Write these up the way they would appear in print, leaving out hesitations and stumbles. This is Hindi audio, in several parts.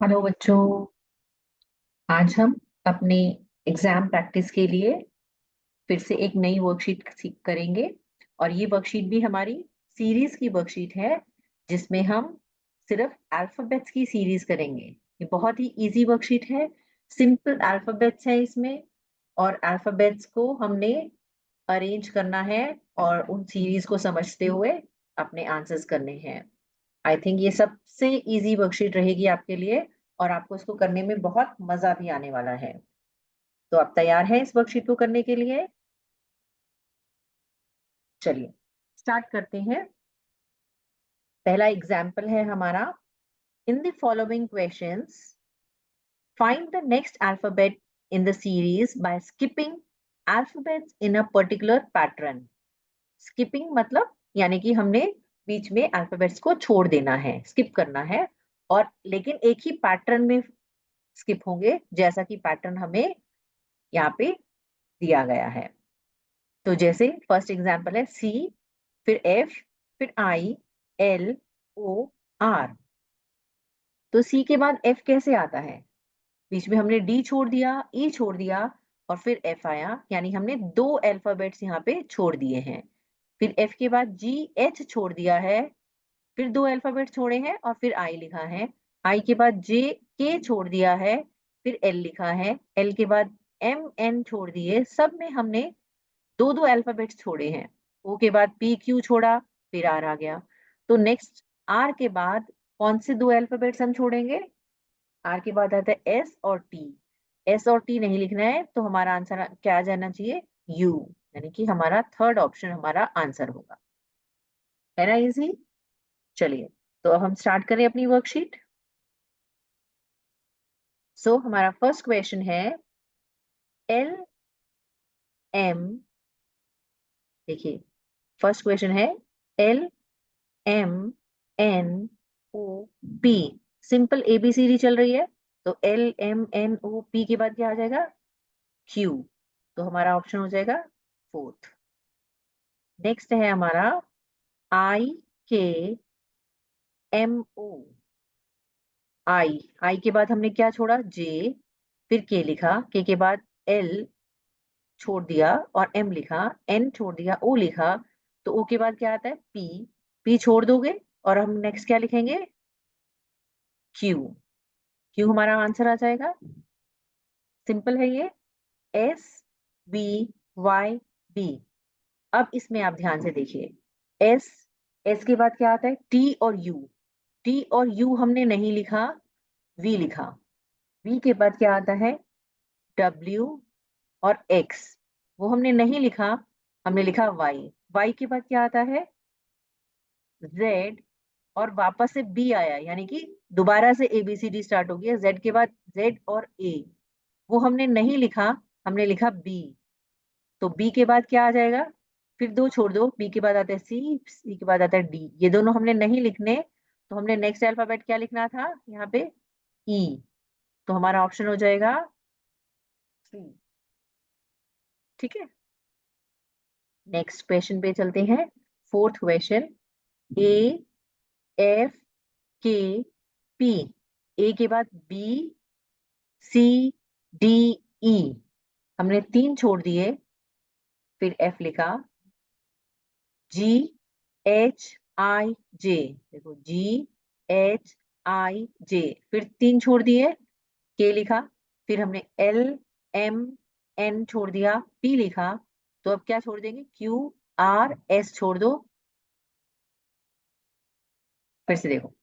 हेलो बच्चों। आज हम अपने एग्जाम प्रैक्टिस के लिए फिर से एक नई वर्कशीट करेंगे। और ये वर्कशीट भी हमारी सीरीज की वर्कशीट है, जिसमें हम सिर्फ अल्फाबेट्स की सीरीज करेंगे। ये बहुत ही इजी वर्कशीट है। सिंपल अल्फाबेट्स है इसमें, और अल्फाबेट्स को हमने अरेंज करना है और उन सीरीज को समझते हुए अपने आंसर्स करने हैं। आई थिंक ये सबसे इजी वर्कशीट रहेगी आपके लिए, और आपको इसको करने में बहुत मजा भी आने वाला है। तो आप तैयार हैं इस वर्कशीट को करने के लिए? चलिए स्टार्ट करते हैं। पहला एग्जाम्पल है हमारा, in the following questions find the next alphabet in the series by skipping alphabets in a particular pattern. Skipping मतलब यानी कि हमने बीच में अल्फाबेट्स को छोड़ देना है, स्किप करना है, और लेकिन एक ही पैटर्न में स्किप होंगे, जैसा कि पैटर्न हमें यहाँ पे दिया गया है। तो जैसे फर्स्ट एग्जांपल है सी, फिर एफ, फिर आई, एल, ओ, आर। तो सी के बाद एफ कैसे आता है? बीच में हमने डी छोड़ दिया, ई छोड़ दिया, और फिर एफ आया, यानी हमने दो अल्फाबेट्स यहाँ पे छोड़ दिए हैं। फिर एफ के बाद जी एच छोड़ दिया है, फिर दो अल्फाबेट छोड़े हैं, और फिर आई लिखा है। आई के बाद जे के छोड़ दिया है, फिर एल लिखा है। एल के बाद एम एन छोड़ दिए, सब में हमने दो दो अल्फाबेट्स छोड़े हैं। ओ के बाद पी क्यू छोड़ा, फिर आर आ गया। तो नेक्स्ट आर के बाद कौन से दो अल्फाबेट्स हम छोड़ेंगे? आर के बाद आता है एस और टी। एस और टी नहीं लिखना है, तो हमारा आंसर क्या आ जाना चाहिए? यू। यानी कि हमारा थर्ड ऑप्शन हमारा आंसर होगा। है ना इजी? चलिए, तो अब हम स्टार्ट करें अपनी वर्कशीट। सो हमारा फर्स्ट क्वेश्चन है एल एम। देखिए, फर्स्ट क्वेश्चन है L M N O P. Simple ABCD चल रही है। तो L M N O P के बाद क्या आ जाएगा? क्यू। तो हमारा ऑप्शन हो जाएगा फोर्थ। नेक्स्ट है हमारा आई के एम ओ। आई, आई के बाद हमने क्या छोड़ा? जे, फिर के लिखा, के बाद एल छोड़ दिया और एम लिखा, एन छोड़ दिया, ओ लिखा। तो ओ के बाद क्या आता है? पी। पी छोड़ दोगे और हम नेक्स्ट क्या लिखेंगे? क्यू। क्यू हमारा आंसर आ जाएगा। सिंपल है ये। S B Y B. अब इसमें आप ध्यान से देखिए, एस, एस के बाद क्या आता है? टी और यू। टी और यू हमने नहीं लिखा, वी लिखा। वी के बाद क्या आता है? डब्ल्यू और एक्स, वो हमने नहीं लिखा, हमने लिखा वाई। वाई के बाद क्या आता है? जेड, और वापस से बी आया, यानी कि दोबारा से एबीसीडी स्टार्ट हो गया। जेड के बाद जेड और ए, वो हमने नहीं लिखा, हमने लिखा बी। तो बी के बाद क्या आ जाएगा? फिर दो छोड़ दो, बी के बाद आता है सी, सी के बाद आता है डी। ये दोनों हमने नहीं लिखने, तो हमने नेक्स्ट अल्फाबेट क्या लिखना था यहाँ पे? ई। तो हमारा ऑप्शन हो जाएगा सी। ठीक है, नेक्स्ट क्वेश्चन पे चलते हैं। फोर्थ क्वेश्चन, ए एफ के पी। ए के बाद बी सी डी ई, हमने तीन छोड़ दिए, फिर एफ लिखा। जी एच आई जे, देखो जी एच आई जे, फिर तीन छोड़ दिए, के लिखा। फिर हमने एल N छोड़ दिया, P लिखा, तो अब क्या छोड़ देंगे? Q R S छोड़ दो। फिर से देखो,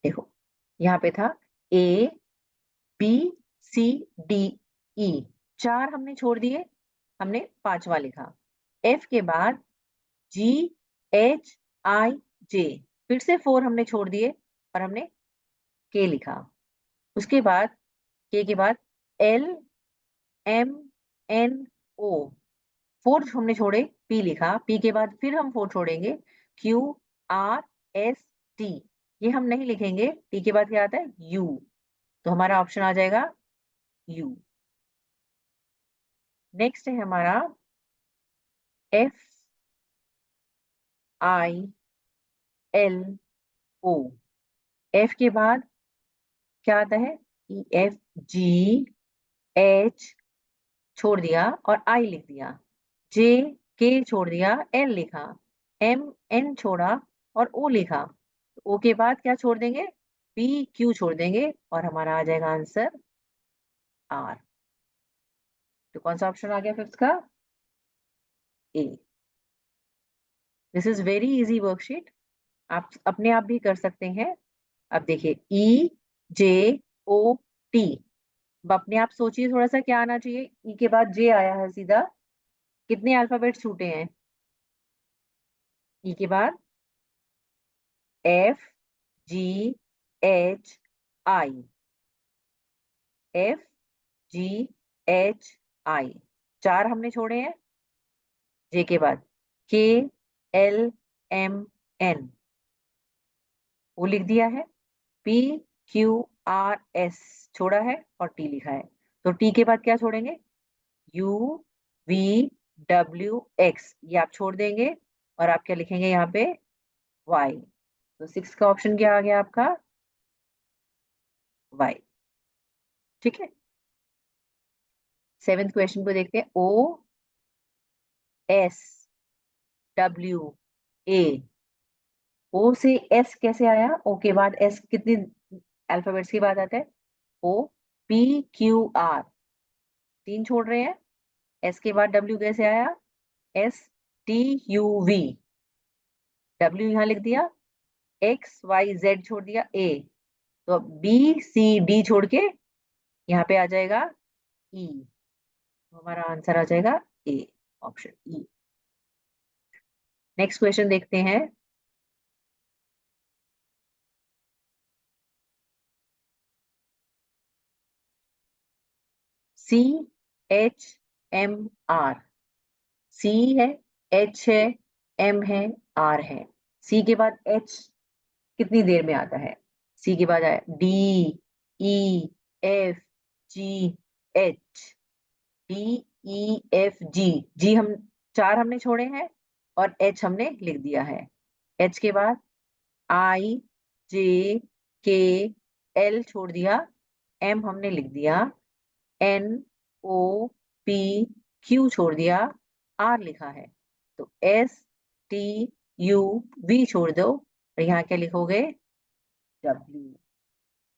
देखो यहाँ पे था A B C D E, 4 हमने छोड़ दिए, हमने 5वां लिखा। F के बाद G H I J, फिर से 4 हमने छोड़ दिए और हमने K लिखा। उसके बाद K के बाद L M N O, 4 हमने छोड़े, P लिखा, P के बाद फिर हम 4 छोड़ेंगे, Q R S T, ये हम नहीं लिखेंगे, T के बाद क्या आता है? U, तो हमारा ऑप्शन आ जाएगा U। नेक्स्ट है हमारा F I L O, F के बाद क्या आता है? E F G H छोड़ दिया और I लिख दिया, J K छोड़ दिया, L लिखा, M N छोड़ा और O लिखा, तो O के बाद क्या छोड़ देंगे? P Q छोड़ देंगे और हमारा आ जाएगा आंसर R। तो कौन सा ऑप्शन आ गया फिफ्थ का? A। This is very easy worksheet, आप अपने आप भी कर सकते हैं। अब देखिए E J O T, अब अपने आप सोचिए थोड़ा सा क्या आना चाहिए। E के बाद J आया है सीधा, कितने अल्फाबेट छूटे हैं? E के बाद F G H I, F G H I, 4 हमने छोड़े हैं। J के बाद K L M N, वो लिख दिया है, P Q R S छोड़ा है और T लिखा है, तो T के बाद क्या छोड़ेंगे? U V W X, ये आप छोड़ देंगे और आप क्या लिखेंगे यहाँ पे? Y, तो 6 का ऑप्शन क्या आ गया आपका? Y। ठीक है, 7th क्वेश्चन को देखते हैं। O S W A, O से S कैसे आया? O के बाद S कितनी अल्फाबेट्स की बात आता है? O P Q R, 3 छोड़ रहे हैं। S के बाद W कैसे आया? S T U V, W यहाँ लिख दिया, X Y Z छोड़ दिया, A, तो अब B C D छोड़ के यहाँ पे आ जाएगा E, तो हमारा आंसर आ जाएगा A, option E। Next question देखते हैं। C H M R, C है, H है, M है, R है। C के बाद H कितनी देर में आता है? C के बाद आया D E F G H, D E F G, G हम 4 हमने छोड़े हैं और H हमने लिख दिया है। H के बाद I J K L छोड़ दिया, M हमने लिख दिया, N O P Q छोड़ दिया, R लिखा है, तो S T U V छोड़ दो और यहाँ क्या लिखोगे? W।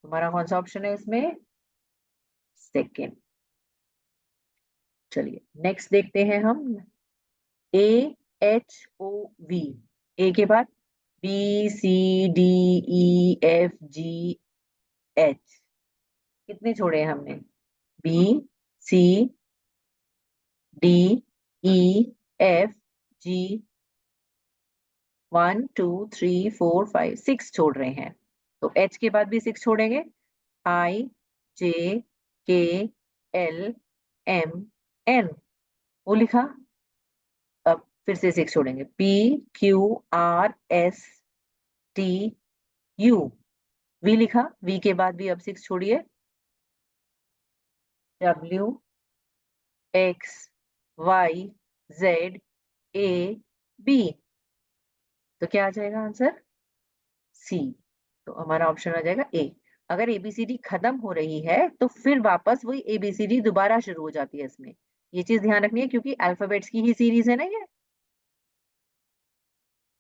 तुम्हारा कौन सा ऑप्शन है इसमें? सेकेंड। चलिए नेक्स्ट देखते हैं हम। A H O V, A के बाद B C D E F G H, कितने छोड़े हैं हमने? B C D E F G, 1 2 3 4 5 6 छोड़ रहे हैं, तो H के बाद भी 6 छोड़ेंगे। I J K L M N, वो लिखा, अब फिर से 6 छोड़ेंगे, P Q R S T U, V लिखा, V के बाद भी अब 6 छोड़िए, W X Y Z A B, तो क्या आ जाएगा आंसर? सी, तो हमारा ऑप्शन आ जाएगा ए। अगर एबीसीडी खत्म हो रही है तो फिर वापस वही एबीसीडी दोबारा शुरू हो जाती है इसमें, ये चीज ध्यान रखनी है क्योंकि अल्फाबेट्स की ही सीरीज है ना ये।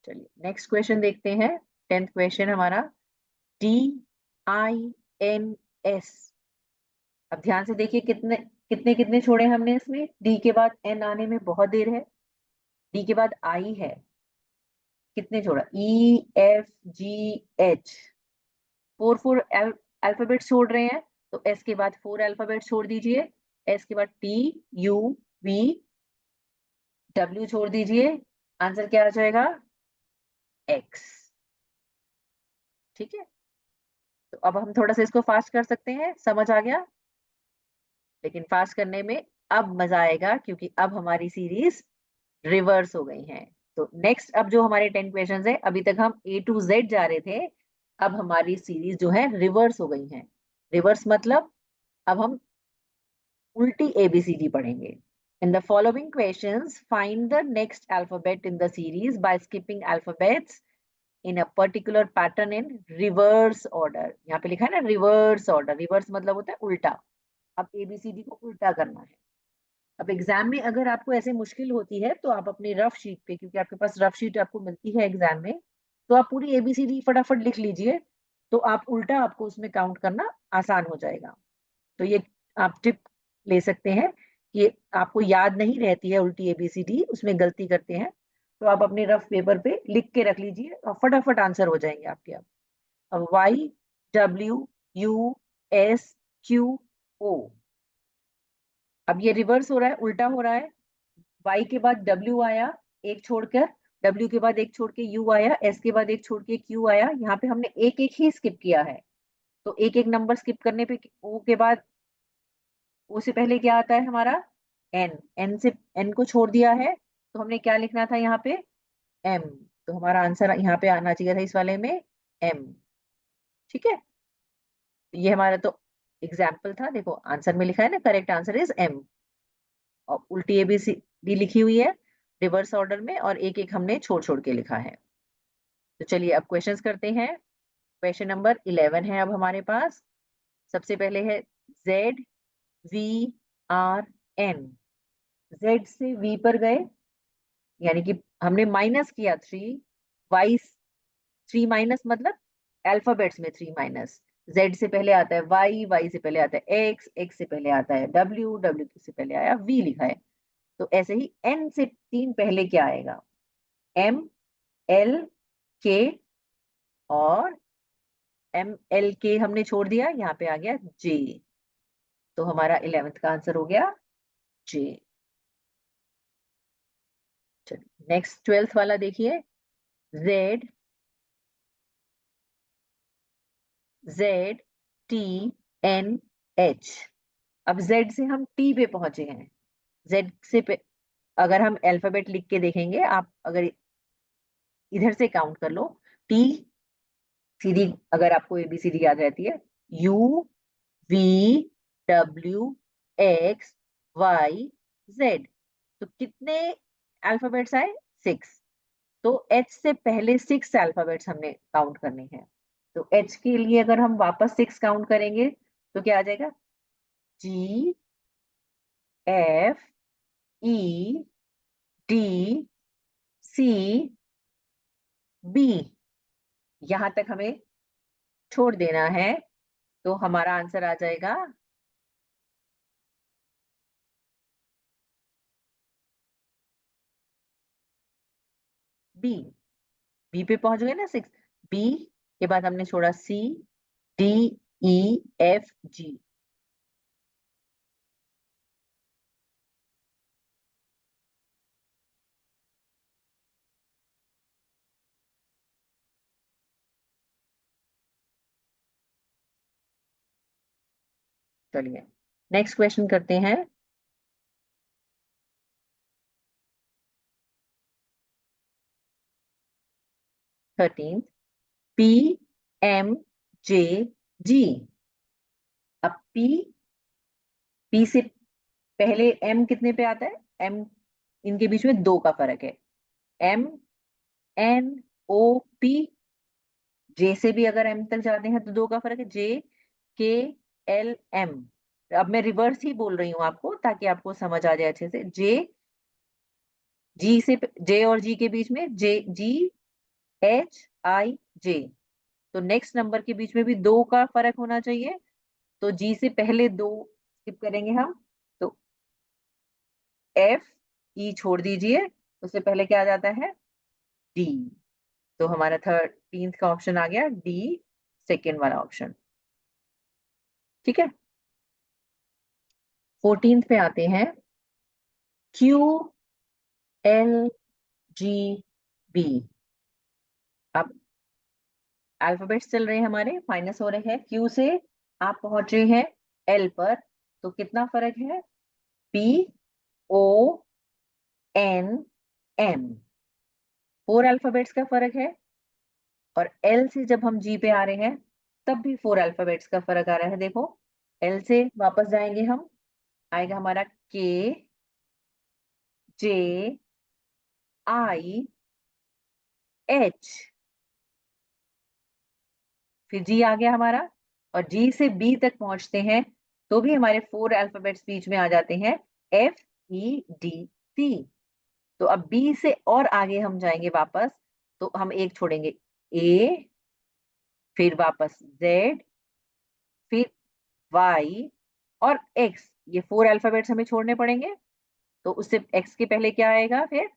चलिए नेक्स्ट क्वेश्चन देखते हैं, 10th क्वेश्चन हमारा। DINS। अब ध्यान से देखिए कितने कितने कितने छोड़े हमने इसमें। डी के बाद एन आने में बहुत देर है, डी के बाद आई है, कितने छोड़ा, EFGH, फोर फोर अल्फाबेट छोड़ रहे हैं, तो एस के बाद 4 अल्फाबेट छोड़ दीजिए, एस के बाद TUVW छोड़ दीजिए, आंसर क्या आ जाएगा, एक्स। ठीक है, तो अब हम थोड़ा सा इसको फास्ट कर सकते हैं, समझ आ गया, लेकिन फास्ट करने में अब मजा आएगा क्योंकि अब हमारी सीरीज रिवर्स हो गई हैं। तो नेक्स्ट अब जो हमारे 10 क्वेश्चंस है, अभी तक हम A to Z जा रहे थे, अब हमारी सीरीज जो है रिवर्स हो गई है। रिवर्स मतलब अब हम उल्टी ABCD पढ़ेंगे। In the following questions, find the next alphabet in the series by skipping alphabets in a particular pattern in reverse order। यहाँ पे लिखा है ना रिवर्स ऑर्डर, रिवर्स मतलब होता है उल्टा। अब ABCD को उल्टा करना है। अब एग्जाम में अगर आपको ऐसे मुश्किल होती है तो आप अपनी रफ शीट पे, क्योंकि आपके पास रफ शीट आपको मिलती है एग्जाम में, तो आप पूरी ABCD फटाफट लिख लीजिए, तो आप उल्टा आपको उसमें काउंट करना आसान हो जाएगा। तो ये आप टिप ले सकते हैं कि आपको याद नहीं रहती है उल्टी ABCD, उसमें गलती करते हैं, तो आप अपने रफ पेपर पे लिख के रख लीजिए और फटाफट आंसर हो जाएंगे आपके। अब YWUSQO, अब ये रिवर्स हो रहा है, उल्टा हो रहा है। Y के बाद W आया एक छोड़कर, W के बाद एक छोड़ के U आया, S के बाद एक छोड़ के Q आया। यहाँ पे हमने एक एक ही स्किप किया है, तो एक एक नंबर स्किप करने पे O के बाद, O से पहले क्या आता है हमारा N, N से N को छोड़ दिया है, तो हमने क्या लिखना था यहाँ पे M, तो हमारा आंसर यहाँ पे आना चाहिए था इस वाले में M। ठीक है, ये हमारा तो एग्जाम्पल था, देखो आंसर में लिखा है ना, करेक्ट आंसर इज M। और उल्टी ABCD लिखी हुई है रिवर्स ऑर्डर में, और एक एक हमने छोड़ छोड़ के लिखा है। तो चलिए अब क्वेश्चंस करते हैं। क्वेश्चन नंबर 11 है अब हमारे पास। सबसे पहले है ZVRN। Z से V पर गए, यानी कि हमने माइनस किया 3, वाई 3 माइनस मतलब अल्फाबेट्स में 3 माइनस। Z से पहले आता है Y, Y से पहले आता है X, X से पहले आता है W, W से पहले आया V लिखा है। तो ऐसे ही N से 3 पहले क्या आएगा, M, L, K, और MLK हमने छोड़ दिया, यहाँ पे आ गया J। तो हमारा 11th का आंसर हो गया J। चलिए नेक्स्ट 12th वाला देखिए, ZZTNH। अब Z से हम T पे पहुंचे हैं। Z से अगर हम अल्फाबेट लिख के देखेंगे, आप अगर इधर से काउंट कर लो, T सीधी अगर आपको ABCD याद रहती है, UVWXYZ, तो कितने अल्फाबेट्स आए, 6। तो H से पहले 6 अल्फाबेट्स हमने काउंट करने हैं। तो H के लिए अगर हम वापस 6 काउंट करेंगे तो क्या आ जाएगा, GFEDCB, यहां तक हमें छोड़ देना है, तो हमारा आंसर आ जाएगा बी। बी पे पहुंच गए ना 6, बी के बाद हमने छोड़ा CDEFG। चलिए नेक्स्ट क्वेश्चन करते हैं। 13 PMJG। अब P से पहले M कितने पे आता है, M इनके बीच में 2 का फर्क है, MNOP। J से भी अगर M तक जाते हैं तो 2 का फर्क है, JKLM। अब मैं रिवर्स ही बोल रही हूँ आपको ताकि आपको समझ आ जाए अच्छे से। G और G के बीच में JGHIJ। तो नेक्स्ट नंबर के बीच में भी 2 का फर्क होना चाहिए। तो जी से पहले 2 स्किप करेंगे हम, तो एफ ई छोड़ दीजिए, उससे पहले क्या आ जाता है, डी। तो हमारा 13th का ऑप्शन आ गया डी, सेकेंड वाला ऑप्शन। ठीक है, 14th पे आते हैं, क्यू एल जी बी। अब अल्फाबेट्स चल रहे हैं हमारे, माइनस हो रहे हैं, क्यू से आप पहुंच रहे हैं एल पर, तो कितना फर्क है, P O N M, 4 alphabets का फर्क है। और एल से जब हम जी पे आ रहे हैं तब भी 4 अल्फाबेट्स का फर्क आ रहा है। देखो, एल से वापस जाएंगे हम, आएगा हमारा के जे आई एच, फिर जी आ गया हमारा, और जी से बी तक पहुंचते हैं तो भी हमारे 4 अल्फाबेट्स बीच में आ जाते हैं, एफ ई डी सी। तो अब बी से और आगे हम जाएंगे वापस, तो हम एक छोड़ेंगे, ए, फिर वापस जेड, फिर वाई और एक्स, ये 4 अल्फाबेट्स हमें छोड़ने पड़ेंगे। तो उससे एक्स के पहले क्या आएगा, फिर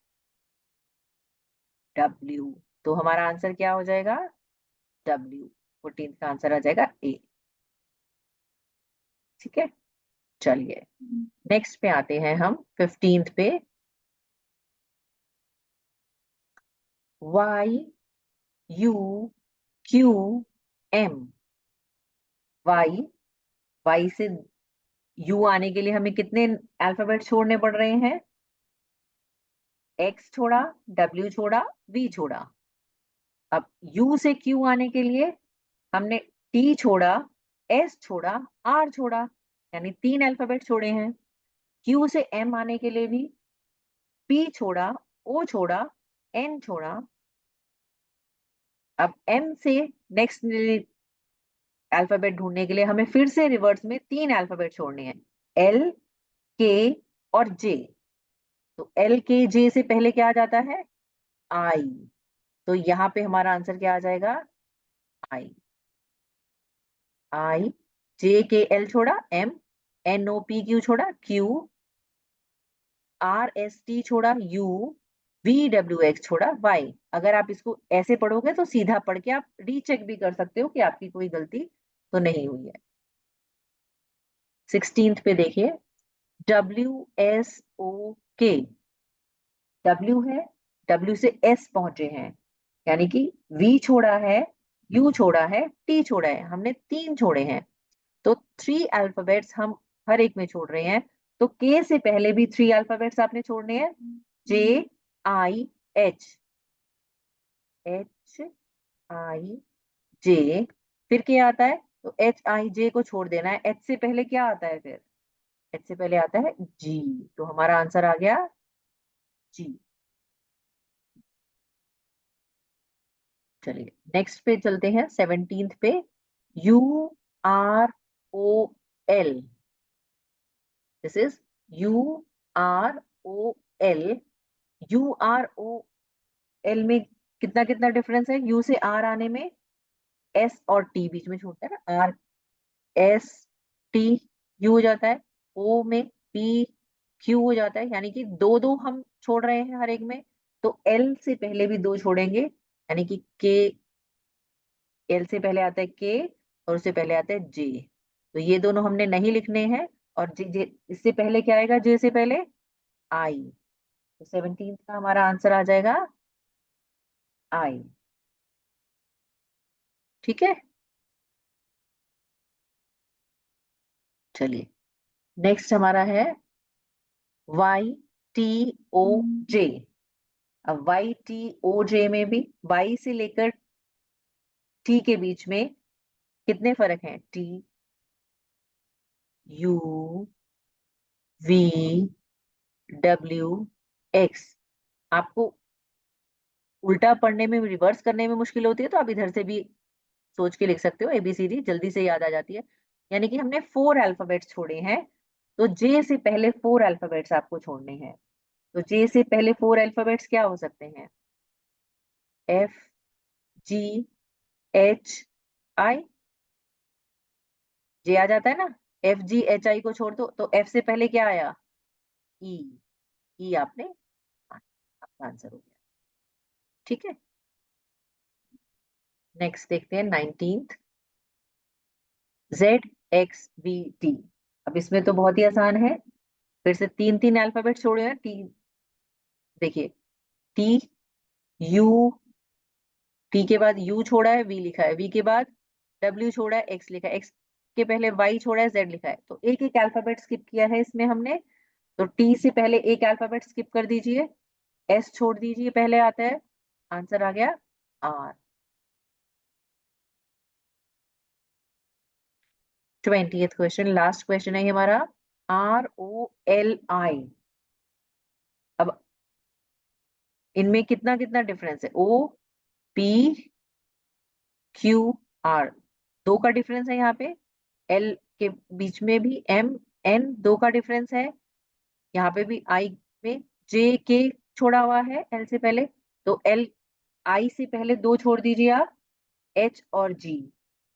डब्ल्यू। तो हमारा आंसर क्या हो जाएगा, डब्ल्यू। 14th का आंसर आ जाएगा ए। ठीक है, चलिए नेक्स्ट पे आते हैं हम, 15th पे, Y U Q M. Y, Y से यू आने के लिए हमें कितने अल्फाबेट छोड़ने पड़ रहे हैं, एक्स छोड़ा, डब्ल्यू छोड़ा, वी छोड़ा। अब यू से क्यू आने के लिए हमने टी छोड़ा, एस छोड़ा, आर छोड़ा, यानी 3 अल्फाबेट छोड़े हैं। क्यू से एम आने के लिए भी पी छोड़ा, ओ छोड़ा, एन छोड़ा। अब एम से नेक्स्ट अल्फाबेट ढूंढने के लिए हमें फिर से रिवर्स में 3 अल्फाबेट छोड़ने हैं, एल, के और जे। तो एल के जे से पहले क्या आ जाता है, आई। तो यहाँ पे हमारा आंसर क्या आ जाएगा, आई। आई, जे के एल छोड़ा M, N O P Q छोड़ा क्यू, आर एस टी छोड़ा यू, वी डब्ल्यू एक्स छोड़ा वाई। अगर आप इसको ऐसे पढ़ोगे तो सीधा पढ़ के आप रीचेक भी कर सकते हो कि आपकी कोई गलती तो नहीं हुई है। 16th पे देखिए, डब्ल्यू एस ओ के, डब्ल्यू है, डब्ल्यू से एस पहुंचे हैं, यानी कि वी छोड़ा है, यू छोड़ा है, टी छोड़ा है, हमने 3 छोड़े हैं। तो 3 अल्फाबेट्स हम हर एक में छोड़ रहे हैं। तो के से पहले भी 3 अल्फाबेट्स आपने छोड़ने हैं, जे आई एच, एच आई जे, फिर क्या आता है, तो एच आई जे को छोड़ देना है। एच से पहले क्या आता है फिर, एच से पहले आता है जी। तो हमारा आंसर आ गया जी। चलिए नेक्स्ट पे चलते हैं, 17th पे, U R O L. This is U R O L. U R O L में कितना कितना डिफरेंस है, यू से आर आने में एस और टी बीच में छूटता है ना, आर एस टी यू हो जाता है, ओ में पी क्यू हो जाता है, यानी कि 2 2 हम छोड़ रहे हैं हर एक में। तो एल से पहले भी 2 छोड़ेंगे, यानी कि के, एल से पहले आता है के और उससे पहले आता है जे। तो ये दोनों हमने नहीं लिखने हैं। और जे, जे इससे पहले क्या आएगा, जे से पहले आई। तो 17th का हमारा आंसर आ जाएगा आई। ठीक है, चलिए नेक्स्ट हमारा है वाई टी ओ जे। अब वाई टी ओ जे में भी वाई से लेकर टी के बीच में कितने फर्क हैं, T, U, V, W, X. आपको उल्टा पढ़ने में, रिवर्स करने में मुश्किल होती है तो आप इधर से भी सोच के लिख सकते हो, एबीसीडी जल्दी से याद आ जाती है। यानी कि हमने 4 अल्फाबेट्स छोड़े हैं, तो जे से पहले 4 अल्फाबेट्स आपको छोड़ने हैं। तो जे से पहले 4 अल्फाबेट्स क्या हो सकते हैं, एफ, जी, HI, J आ जाता है ना, FGHI को छोड़ दो तो F से पहले क्या आया, E, E आपने, आपका आंसर हो गया। ठीक है, नेक्स्ट देखते हैं 19th, ZXVT। अब इसमें तो बहुत ही आसान है, फिर से तीन तीन अल्फाबेट छोड़े हैं। टी, देखिए, TU, टी के बाद U छोड़ा है, V लिखा है, V के बाद W छोड़ा है, X लिखा है, X के पहले Y छोड़ा है, Z लिखा है। तो एक एक अल्फाबेट स्किप किया है इसमें हमने। तो T से पहले एक अल्फाबेट स्किप कर दीजिए, S छोड़ दीजिए, पहले आता है, आंसर आ गया R। 20th question, last question है ये हमारा, ROLI। अब इनमें कितना कितना डिफरेंस है, OPQR, दो का डिफरेंस है यहाँ पे, L के बीच में भी MN दो का डिफरेंस है, यहाँ पे भी I में JK छोड़ा हुआ है L से पहले, तो I से पहले दो छोड़ दीजिए आप, H और G,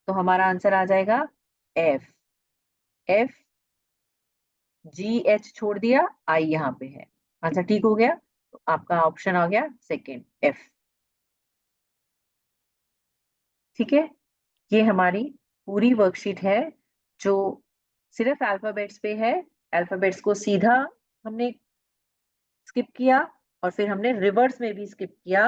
तो हमारा आंसर आ जाएगा F। FGH छोड़ दिया, I यहाँ पे है, आंसर ठीक हो गया। तो आपका ऑप्शन आ गया सेकेंड, F। ठीक है, ये हमारी पूरी वर्कशीट है जो सिर्फ अल्फाबेट्स पे है। अल्फाबेट्स को सीधा हमने स्किप किया और फिर हमने रिवर्स में भी स्किप किया।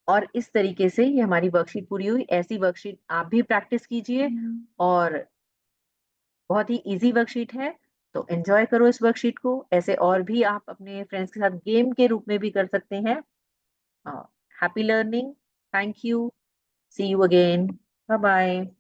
और इस तरीके से ये हमारी वर्कशीट पूरी हुई। ऐसी वर्कशीट आप भी प्रैक्टिस कीजिए, और बहुत ही इजी वर्कशीट है, तो एंजॉय करो इस वर्कशीट को। ऐसे और भी आप अपने फ्रेंड्स के साथ गेम के रूप में भी कर सकते हैं। Happy learning, thank you, see you again, bye bye.